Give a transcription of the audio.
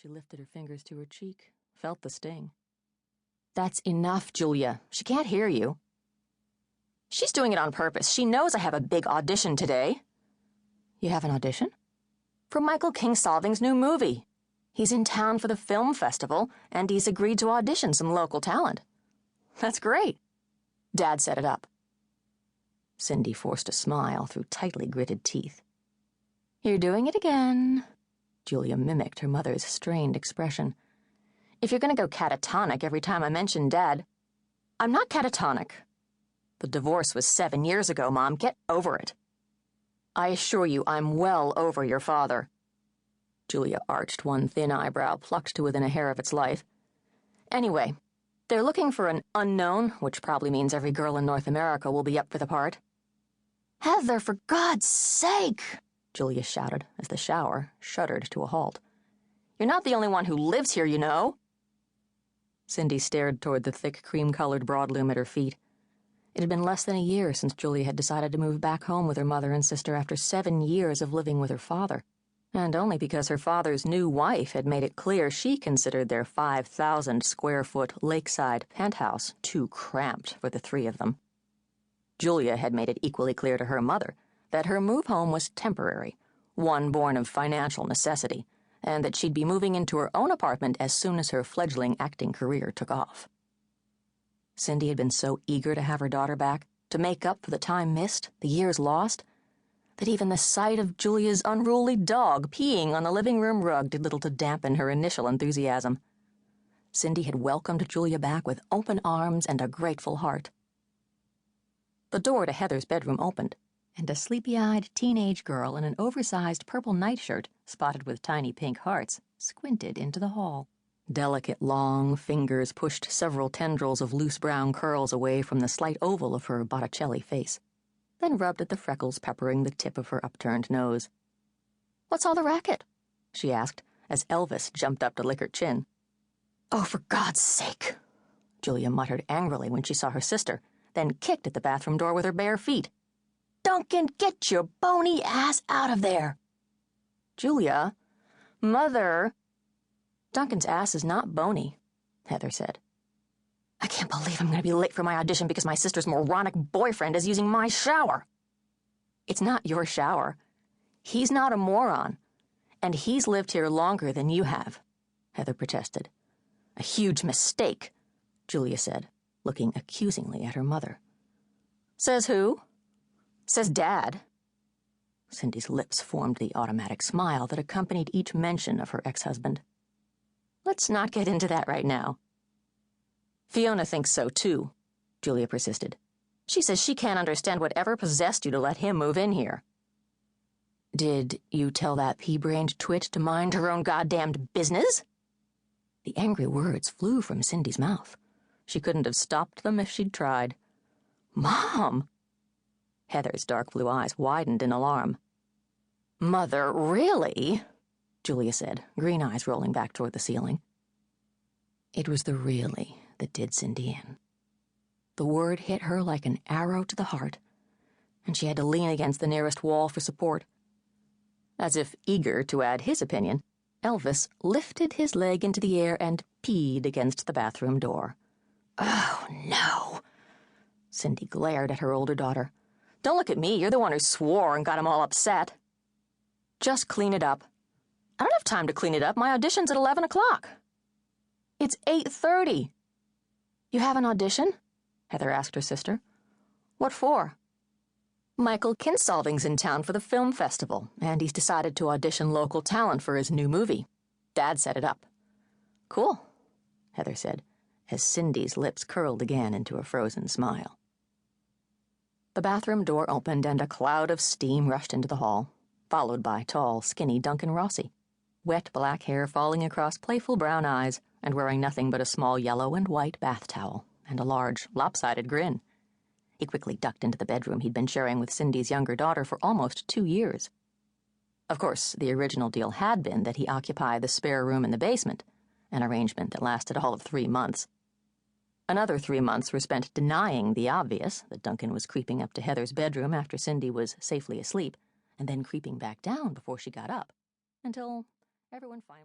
She lifted her fingers to her cheek, felt the sting. "That's enough, Julia. She can't hear you." "She's doing it on purpose. She knows I have a big audition today." "You have an audition?" "For Michael Kingsolving's new movie. He's in town for the film festival, and he's agreed to audition some local talent." "That's great." Dad set it up. Cindy forced a smile through tightly gritted teeth. "You're doing it again." Julia mimicked her mother's strained expression. "If you're going to go catatonic every time I mention Dad..." "I'm not catatonic. The divorce was 7 years ago, Mom. Get over it." "I assure you I'm well over your father." Julia arched one thin eyebrow, plucked to within a hair of its life. "Anyway, they're looking for an unknown, which probably means every girl in North America will be up for the part." "Heather, for God's sake!" Julia shouted as the shower shuddered to a halt. "You're not the only one who lives here, you know." Cindy stared toward the thick cream-colored broadloom at her feet. It had been less than a year since Julia had decided to move back home with her mother and sister after 7 years of living with her father, and only because her father's new wife had made it clear she considered their 5,000-square-foot lakeside penthouse too cramped for the three of them. Julia had made it equally clear to her mother that her move home was temporary, one born of financial necessity, and that she'd be moving into her own apartment as soon as her fledgling acting career took off. Cindy had been so eager to have her daughter back, to make up for the time missed, the years lost, that even the sight of Julia's unruly dog peeing on the living room rug did little to dampen her initial enthusiasm. Cindy had welcomed Julia back with open arms and a grateful heart. The door to Heather's bedroom opened, and a sleepy-eyed teenage girl in an oversized purple nightshirt spotted with tiny pink hearts squinted into the hall. Delicate, long fingers pushed several tendrils of loose brown curls away from the slight oval of her Botticelli face, then rubbed at the freckles peppering the tip of her upturned nose. "What's all the racket?" she asked, as Elvis jumped up to lick her chin. "Oh, for God's sake!" Julia muttered angrily when she saw her sister, then kicked at the bathroom door with her bare feet. "Duncan, get your bony ass out of there!" "Julia, Mother..." "Duncan's ass is not bony," Heather said. "I can't believe I'm going to be late for my audition because my sister's moronic boyfriend is using my shower." "It's not your shower. He's not a moron, and he's lived here longer than you have," Heather protested. "A huge mistake," Julia said, looking accusingly at her mother. "Says who?" "Says Dad." Cindy's lips formed the automatic smile that accompanied each mention of her ex-husband. "Let's not get into that right now." "Fiona thinks so, too," Julia persisted. "She says she can't understand whatever possessed you to let him move in here." "Did you tell that pea-brained twit to mind her own goddamned business?" The angry words flew from Cindy's mouth. She couldn't have stopped them if she'd tried. "Mom!" Heather's dark blue eyes widened in alarm. "Mother, really?" Julia said, green eyes rolling back toward the ceiling. It was the really that did Cindy in. The word hit her like an arrow to the heart, and she had to lean against the nearest wall for support. As if eager to add his opinion, Elvis lifted his leg into the air and peed against the bathroom door. "Oh, no!" Cindy glared at her older daughter. "Don't look at me. You're the one who swore and got him all upset." "Just clean it up." "I don't have time to clean it up. My audition's at 11 o'clock. "It's 8:30. "You have an audition?" Heather asked her sister. "What for?" "Michael Kingsolving's in town for the film festival, and he's decided to audition local talent for his new movie. Dad set it up." "Cool," Heather said, as Cindy's lips curled again into a frozen smile. The bathroom door opened and a cloud of steam rushed into the hall, followed by tall, skinny Duncan Rossi, wet black hair falling across playful brown eyes and wearing nothing but a small yellow and white bath towel and a large, lopsided grin. He quickly ducked into the bedroom he'd been sharing with Cindy's younger daughter for almost 2 years. Of course, the original deal had been that he occupy the spare room in the basement, an arrangement that lasted all of 3 months. Another 3 months were spent denying the obvious, that Duncan was creeping up to Heather's bedroom after Cindy was safely asleep, and then creeping back down before she got up, until everyone finally